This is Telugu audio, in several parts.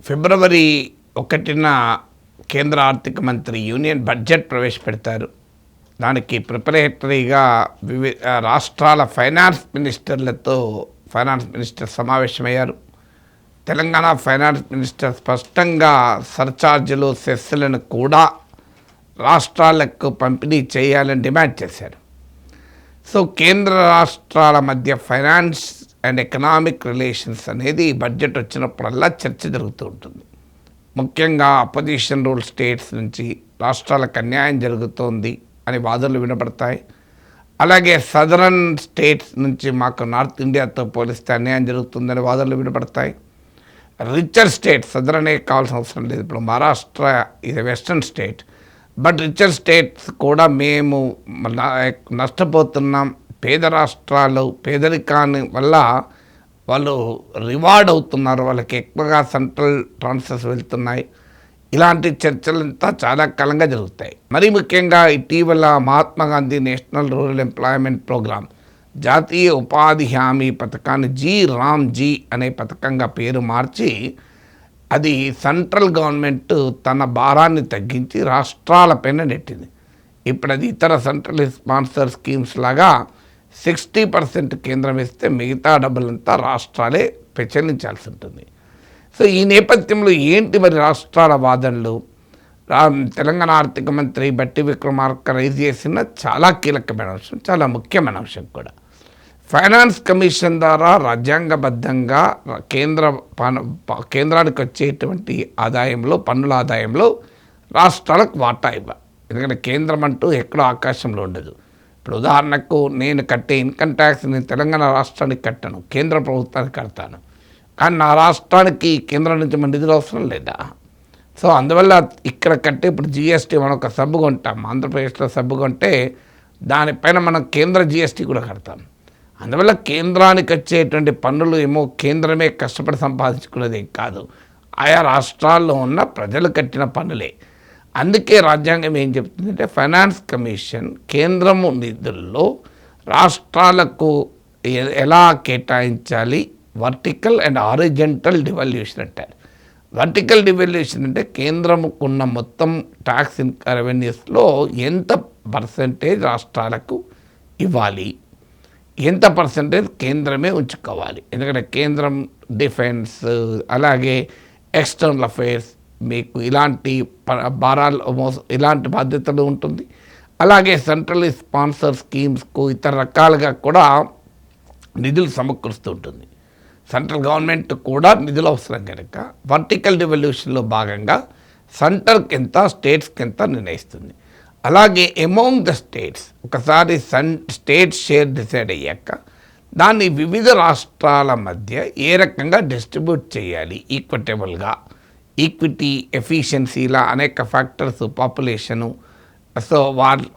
ఫిబ్రవరి 1న కేంద్ర ఆర్థిక మంత్రి యూనియన్ బడ్జెట్ ప్రవేశపెడతారు. దానికి ప్రిపరేటరీగా రాష్ట్రాల ఫైనాన్స్ మినిస్టర్ సమావేశమయ్యారు. తెలంగాణ ఫైనాన్స్ మినిస్టర్ స్పష్టంగా సర్ఛార్జీలు సెస్లను కూడా రాష్ట్రాలకు పంపిణీ చేయాలని డిమాండ్ చేశారు. సో కేంద్ర రాష్ట్రాల మధ్య ఫైనాన్స్ అండ్ ఎకనామిక్ రిలేషన్స్ అనేది బడ్జెట్ వచ్చినప్పుడల్లా చర్చ జరుగుతూ ఉంటుంది. ముఖ్యంగా అపోజిషన్ రూల్ స్టేట్స్ నుంచి రాష్ట్రాలకు అన్యాయం జరుగుతోంది అని వాదనలు వినపడతాయి. అలాగే సదరన్ స్టేట్స్ నుంచి మాకు నార్త్ ఇండియాతో పోలిస్తే అన్యాయం జరుగుతుందని వాదనలు వినపడతాయి. రిచర్ స్టేట్, సదరనే కావాల్సిన అవసరం లేదు. ఇప్పుడు మహారాష్ట్ర ఇది western state, but richer states కూడా మేము నష్టపోతున్నాం, పేద రాష్ట్రాలు పేదరికాన్ని వల్ల వాళ్ళు రివార్డ్ అవుతున్నారు, వాళ్ళకి ఎక్కువగా సెంట్రల్ ట్రాన్స్ఫర్స్ వెళ్తున్నాయి. ఇలాంటి చర్చలంతా చాలా కాలంగా జరుగుతాయి. మరీ ముఖ్యంగా ఇటీవల Mahatma Gandhi national rural employment programme, జాతీయ ఉపాధి హామీ పథకాన్ని జీ అనే పథకంగా పేరు మార్చి అది సెంట్రల్ గవర్నమెంట్ తన భారాన్ని తగ్గించి రాష్ట్రాలపైన నెట్టింది. ఇప్పుడు అది ఇతర సెంట్రల్ స్పాన్సర్ స్కీమ్స్ లాగా 60% కేంద్రం ఇస్తే మిగతా డబ్బులంతా రాష్ట్రాలే చెల్లించాల్సి ఉంటుంది. సో ఈ నేపథ్యంలో ఏంటి మరి రాష్ట్రాల వాదనలు? తెలంగాణ ఆర్థిక మంత్రి బట్టి విక్రమార్క రైజ్ చేసిన చాలా కీలకమైన అంశం, చాలా ముఖ్యమైన అంశం కూడా. ఫైనాన్స్ కమిషన్ ద్వారా రాజ్యాంగబద్ధంగా కేంద్రానికి వచ్చేటువంటి ఆదాయంలో, పన్నుల ఆదాయంలో రాష్ట్రాలకు వాటా ఇవ్వాలి. ఎందుకంటే కేంద్రం అంటూ ఎక్కడో ఆకాశంలో ఉండదు. ఇప్పుడు ఉదాహరణకు నేను కట్టే ఇన్కమ్ ట్యాక్స్ నేను తెలంగాణ రాష్ట్రానికి కట్టను, కేంద్ర ప్రభుత్వానికి కడతాను. కానీ నా రాష్ట్రానికి కేంద్రం నుంచి మన నిధులు అవసరం లేదా? సో అందువల్ల ఇక్కడ కట్టే ఇప్పుడు జిఎస్టీ మనం ఒక సబ్బు కొంటాం, ఆంధ్రప్రదేశ్లో సబ్బు కొంటే దానిపైన మనం కేంద్ర జిఎస్టీ కూడా కడతాం. అందువల్ల కేంద్రానికి వచ్చేటువంటి పన్నులు ఏమో కేంద్రమే కష్టపడి సంపాదించుకునేది కాదు, ఆయా రాష్ట్రాల్లో ఉన్న ప్రజలు కట్టిన పన్నులే. అందుకే రాజ్యాంగం ఏం చెప్తుందంటే ఫైనాన్స్ కమిషన్ కేంద్రము నిధుల్లో రాష్ట్రాలకు ఎలా కేటాయించాలి, వర్టికల్ అండ్ హారిజంటల్ డివల్యూషన్ అంటారు. వర్టికల్ డివల్యూషన్ అంటే కేంద్రముకున్న మొత్తం ట్యాక్స్ రెవెన్యూస్లో ఎంత పర్సెంటేజ్ రాష్ట్రాలకు ఇవ్వాలి, ఎంత పర్సెంటేజ్ కేంద్రమే ఉంచుకోవాలి. ఎందుకంటే కేంద్రం డిఫెన్స్, అలాగే ఎక్స్టర్నల్ అఫైర్స్, మీకు ఇలాంటి భారాలు ఇలాంటి బాధ్యతలు ఉంటుంది. అలాగే సెంట్రల్ స్పాన్సర్ స్కీమ్స్కు ఇతర రకాలుగా కూడా నిధులు సమకూరుస్తూ ఉంటుంది. సెంట్రల్ గవర్నమెంట్ కూడా నిధులు అవసరం కనుక వర్టికల్ డివల్యూషన్లో భాగంగా సెంటర్కి ఎంత, స్టేట్స్కి ఎంత నిర్ణయిస్తుంది. అలాగే అమౌంగ్ ద స్టేట్స్ ఒకసారి స్టేట్ షేర్ డిసైడ్ అయ్యాక దాన్ని వివిధ రాష్ట్రాల మధ్య ఏ రకంగా డిస్ట్రిబ్యూట్ చేయాలి ఈక్విటబుల్గా, ఈక్విటీ, ఎఫిషియన్సీలా అనేక ఫ్యాక్టర్స్, పాపులేషను, సో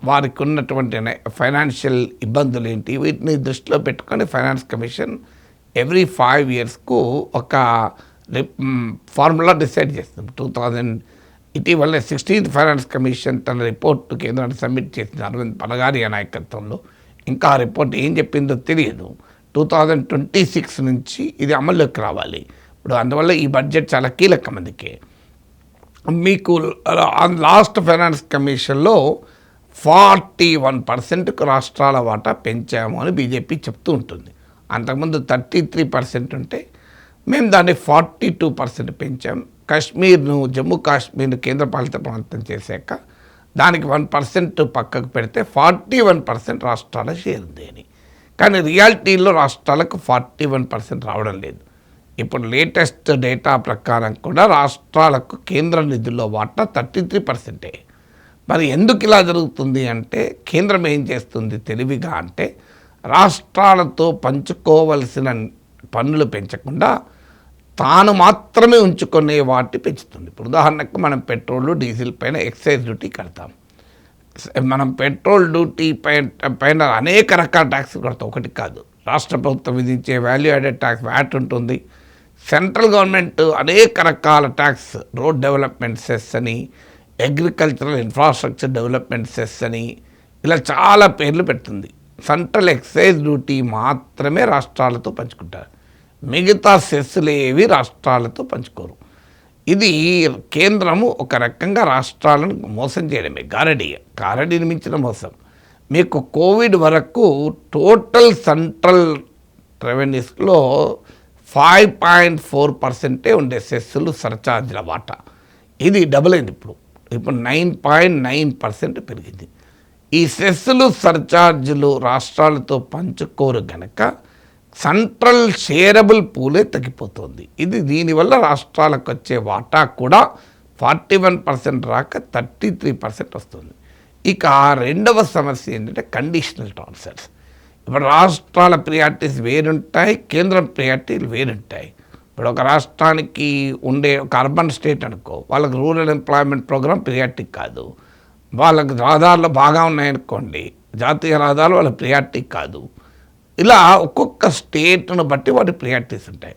వారికి ఉన్నటువంటి ఫైనాన్షియల్ ఇబ్బందులు ఏంటి, వీటిని దృష్టిలో పెట్టుకొని ఫైనాన్స్ కమిషన్ ఎవ్రీ 5 yearsకు ఒక ఫార్ములా డిసైడ్ చేస్తుంది. ఇటీవల 16th ఫైనాన్స్ కమిషన్ తన రిపోర్టు కేంద్రానికి సబ్మిట్ చేసింది అరవింద్ పనగారియా నాయకత్వంలో. ఇంకా ఆ రిపోర్ట్ ఏం చెప్పిందో తెలియదు. 2026 నుంచి ఇది అమల్లోకి రావాలి. ఇప్పుడు అందువల్ల ఈ బడ్జెట్ చాలా కీలకం. అందుకే మీకు లాస్ట్ ఫైనాన్స్ కమిషన్లో 41%కు రాష్ట్రాల వాటా పెంచాము అని బీజేపీ చెప్తూ ఉంటుంది. అంతకుముందు 33% ఉంటే మేము దాన్ని 42% పెంచాం. జమ్మూ కాశ్మీర్ను కేంద్రపాలిత ప్రాంతం చేశాక దానికి 1% పక్కకు పెడితే 41% రాష్ట్రాల షేర్ ఉంది అని. కానీ రియాలిటీలో రాష్ట్రాలకు 41% రావడం లేదు. ఇప్పుడు లేటెస్ట్ డేటా ప్రకారం కూడా రాష్ట్రాలకు కేంద్ర నిధుల్లో వాటా 33%. మరి ఎందుకు ఇలా జరుగుతుంది అంటే కేంద్రం ఏం చేస్తుంది తెలివిగా అంటే రాష్ట్రాలతో పంచుకోవలసిన పన్నులు పెంచకుండా తాను మాత్రమే ఉంచుకునే వాటిని పెంచుతుంది. ఇప్పుడు ఉదాహరణకు మనం పెట్రోల్, డీజిల్ పైన ఎక్సైజ్ డ్యూటీ కడతాం. మనం పెట్రోల్ డ్యూటీ పైన అనేక రకాల ట్యాక్స్ కడతాం, ఒకటి కాదు. రాష్ట్ర ప్రభుత్వం విధించే వాల్యూ యాడెడ్ ట్యాక్స్ వ్యాట్ ఉంటుంది. సెంట్రల్ గవర్నమెంట్ అనేక రకాల ట్యాక్స్, రోడ్ డెవలప్మెంట్ సెస్ అని, అగ్రికల్చరల్ ఇన్ఫ్రాస్ట్రక్చర్ డెవలప్మెంట్ సెస్ అని, ఇలా చాలా పేర్లు పెడుతుంది. సెంట్రల్ ఎక్సైజ్ డ్యూటీ మాత్రమే రాష్ట్రాలతో పంచుకుంటారు, మిగతా సెస్సులు ఏవి రాష్ట్రాలతో పంచుకోరు. ఇది కేంద్రము ఒక రకంగా రాష్ట్రాలను మోసం చేయడమే, గారడీని మించిన మోసం. మీకు కోవిడ్ వరకు టోటల్ సెంట్రల్ రెవెన్యూస్లో 5.4% ఉండే సెస్సులు సర్ఛార్జీల వాటా. ఇది డబుల్ అయింది. ఇప్పుడు 9.9% పెరిగింది. ఈ సెస్సులు సర్ఛార్జీలు రాష్ట్రాలతో పంచుకోరు గనక సెంట్రల్ షేరబుల్ పూలే తగ్గిపోతుంది. దీనివల్ల రాష్ట్రాలకు వచ్చే వాటా కూడా 41% రాక 33% వస్తుంది. ఇక రెండవ సమస్య ఏంటంటే కండిషనల్ ట్రాన్స్ఫర్స్. ఇప్పుడు రాష్ట్రాల ప్రియారిటీస్ వేరుంటాయి, కేంద్రం ప్రియారిటీలు వేరుంటాయి. ఇప్పుడు ఒక రాష్ట్రానికి ఉండే ఒక అర్బన్ స్టేట్ అనుకో, వాళ్ళకి రూరల్ ఎంప్లాయ్మెంట్ ప్రోగ్రామ్ ప్రియారిటీ కాదు. వాళ్ళకి రహదారులు బాగా ఉన్నాయనుకోండి, జాతీయ రహదారులు వాళ్ళ ప్రియారిటీ కాదు. ఇలా ఒక్కొక్క స్టేట్ను బట్టి వాటి ప్రియారిటీస్ ఉంటాయి.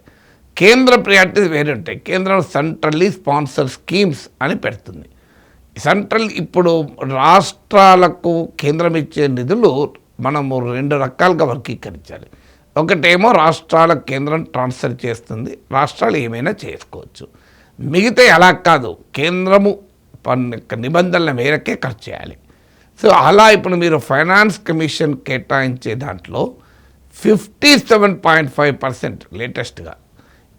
కేంద్ర ప్రియారిటీస్ వేరే ఉంటాయి. కేంద్రం సెంట్రల్లీ స్పాన్సర్ స్కీమ్స్ అని పెడుతుంది. సెంట్రల్ ఇప్పుడు రాష్ట్రాలకు కేంద్రం ఇచ్చే నిధులు మనము 2 రకాలుగా వర్గీకరించాలి. ఒకటేమో రాష్ట్రాలకు కేంద్రం ట్రాన్స్ఫర్ చేస్తుంది, రాష్ట్రాలు ఏమైనా చేసుకోవచ్చు. మిగతా అలా కాదు, కేంద్రము నిబంధనల మేరకే ఖర్చు చేయాలి. సో అలా ఇప్పుడు మీరు ఫైనాన్స్ కమిషన్ కేటాయించే దాంట్లో 57.5% లేటెస్ట్గా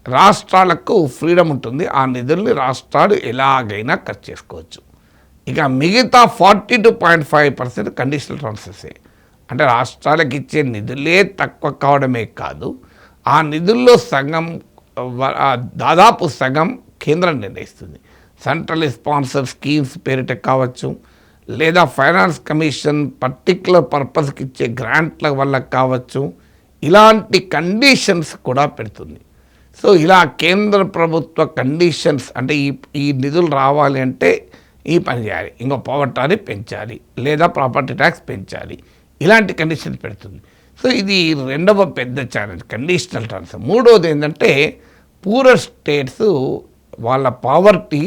రాష్ట్రాలకు ఫ్రీడమ్ ఉంటుంది. ఆ నిధుల్ని రాష్ట్రాలు ఎలాగైనా ఖర్చు చేసుకోవచ్చు. ఇక మిగతా 42.5% కండిషనల్ ట్రాన్స్ఫర్సే. అంటే రాష్ట్రాలకు ఇచ్చే నిధులే తక్కువ కావడమే కాదు, ఆ నిధుల్లో దాదాపు సగం కేంద్రం నిర్ణయిస్తుంది. సెంట్రల్ స్పాన్సర్ స్కీమ్స్ పేరిట కావచ్చు, లేదా ఫైనాన్స్ కమిషన్ పర్టిక్యులర్ పర్పస్కి ఇచ్చే గ్రాంట్ల వల్ల కావచ్చు, ఇలాంటి కండిషన్స్ కూడా పెడుతుంది. సో ఇలా కేంద్ర ప్రభుత్వ కండిషన్స్ అంటే ఈ నిధులు రావాలి అంటే ఈ పని చేయాలి, ఇంకో పవర్ టారిఫ్ పెంచాలి, లేదా ప్రాపర్టీ ట్యాక్స్ పెంచాలి, ఇలాంటి కండిషన్స్ పెడుతుంది. సో ఇది రెండవ పెద్ద ఛాలెంజ్, కండిషనల్ ట్రాన్స్ఫర్. మూడవది ఏంటంటే పూరర్ స్టేట్స్ వాళ్ళ పావర్టీ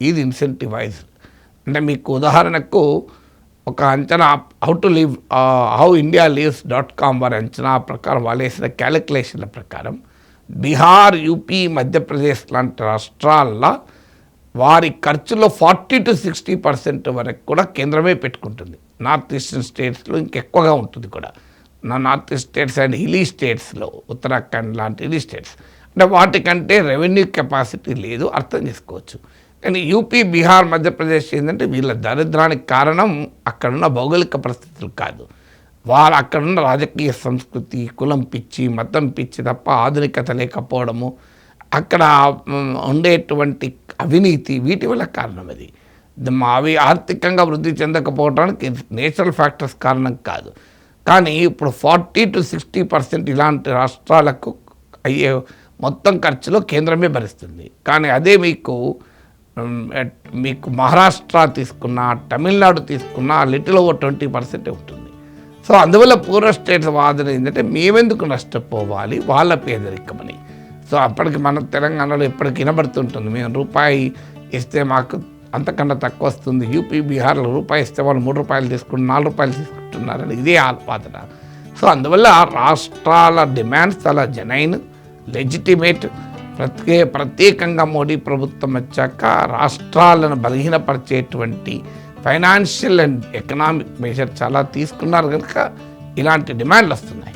ఇది ఇన్సెంటివైజ్డ్. అంటే మీకు ఉదాహరణకు ఒక అంచనా హౌ ఇండియా లీవ్స్.com వారి అంచనా ప్రకారం వాళ్ళు వేసిన క్యాలిక్యులేషన్ల ప్రకారం బీహార్, యూపీ, మధ్యప్రదేశ్ లాంటి రాష్ట్రాల్లో వారి ఖర్చులో 40-60% వరకు కూడా కేంద్రమే పెట్టుకుంటుంది. నార్త్ ఈస్టర్న్ స్టేట్స్లో ఇంకెక్కువగా ఉంటుంది కూడా. North east states and hilly స్టేట్స్లో, ఉత్తరాఖండ్ లాంటి హిలీ స్టేట్స్ అంటే వాటికంటే రెవెన్యూ కెపాసిటీ లేదు, అర్థం చేసుకోవచ్చు. కానీ యూపీ, బీహార్, మధ్యప్రదేశ్ ఏంటంటే వీళ్ళ దరిద్రానికి కారణం అక్కడున్న భౌగోళిక పరిస్థితులు కాదు, వాళ్ళు అక్కడున్న రాజకీయ సంస్కృతి, కులం పిచ్చి, మతం పిచ్చి తప్ప ఆధునికత లేకపోవడము, అక్కడ ఉండేటువంటి అవినీతి, వీటి వల్ల కారణం అది. అవి ఆర్థికంగా వృద్ధి చెందకపోవడానికి నేచురల్ ఫ్యాక్టర్స్ కారణం కాదు. కానీ ఇప్పుడు 40-60% ఇలాంటి రాష్ట్రాలకు అయ్యే మొత్తం ఖర్చులో కేంద్రమే భరిస్తుంది. కానీ అదే మీకు మహారాష్ట్ర తీసుకున్నా, తమిళనాడు తీసుకున్నా లిటిల్ ఓవర్ 20% ఉంటుంది. సో అందువల్ల పూర్వ స్టేట్స్ వాదన ఏంటంటే మేమెందుకు నష్టపోవాలి, వాళ్ళ పేదరికమని. సో అప్పటికి మన తెలంగాణలో ఎప్పటికి వినబడుతుంటుంది, మేము రూపాయి ఇస్తే మాకు అంతకన్నా తక్కువ వస్తుంది, యూపీ, బీహార్లో రూపాయి ఇస్తే వాళ్ళు 3 రూపాయలు తీసుకుని 4 రూపాయలు తీసుకుంటున్నారని ఇదే వాదన. సో అందువల్ల రాష్ట్రాల డిమాండ్స్ చాలా జెన్యూన్, లెజిటిమేట్. ప్రత్యేకంగా మోడీ ప్రభుత్వం వచ్చాక రాష్ట్రాలను బలహీనపరిచేటువంటి ఫైనాన్షియల్ అండ్ ఎకనామిక్ మెజర్ చాలా తీసుకున్నారు కనుక ఇలాంటి డిమాండ్లు వస్తున్నాయి.